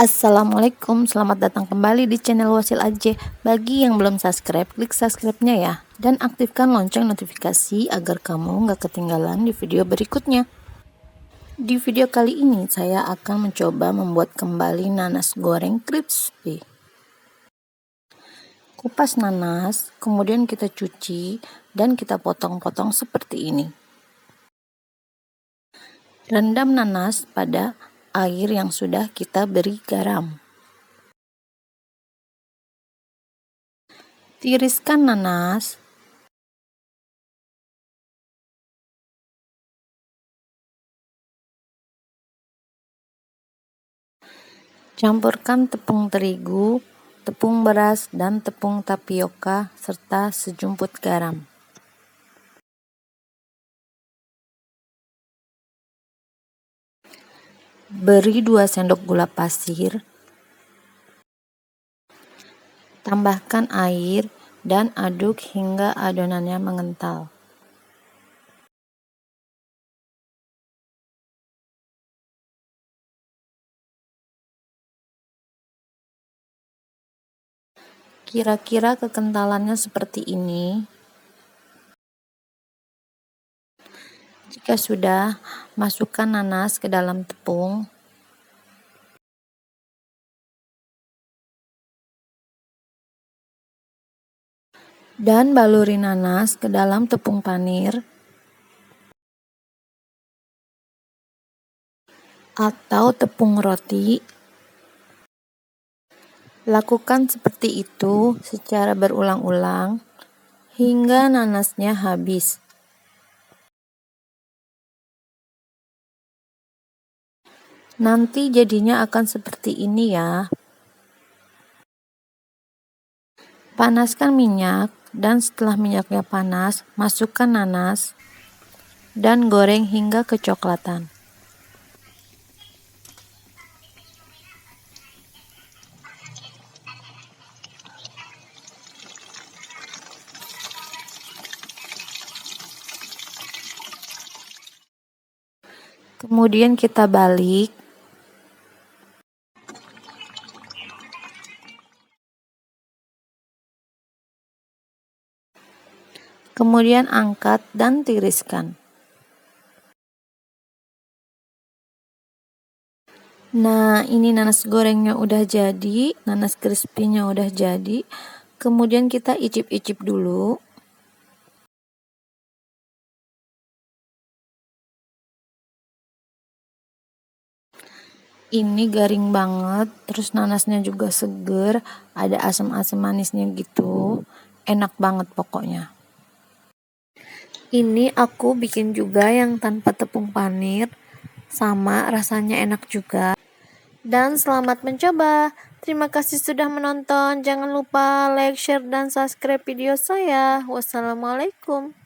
Assalamualaikum, selamat datang kembali di channel Wasil Aja. Bagi yang belum subscribe, klik subscribe-nya ya. Dan aktifkan lonceng notifikasi agar kamu nggak ketinggalan di video berikutnya. Di video kali ini saya akan mencoba membuat kembali nanas goreng crispy. Kupas nanas, kemudian kita cuci dan kita potong-potong seperti ini. Rendam nanas pada air yang sudah kita beri garam. Tiriskan nanas. Campurkan tepung terigu, tepung beras, dan tepung tapioka serta sejumput garam. Beri 2 sendok gula pasir. Tambahkan air dan aduk hingga adonannya mengental. Kira-kira kekentalannya seperti ini. Jika sudah, masukkan nanas ke dalam tepung. Dan baluri nanas ke dalam tepung panir atau tepung roti. Lakukan seperti itu secara berulang-ulang hingga nanasnya habis. Nanti jadinya akan seperti ini ya. Panaskan minyak dan setelah minyaknya panas, masukkan nanas dan goreng hingga kecoklatan. Kemudian kita balik. Kemudian angkat dan tiriskan. Nah, ini nanas gorengnya udah jadi, nanas crispy-nya udah jadi. Kemudian kita icip-icip dulu. Ini garing banget, terus nanasnya juga seger, ada asam-asam manisnya gitu. Enak banget pokoknya. Ini aku bikin juga yang tanpa tepung panir, sama rasanya enak juga. Dan selamat mencoba. Terima kasih sudah menonton. Jangan lupa like, share, dan subscribe video saya. Wassalamualaikum.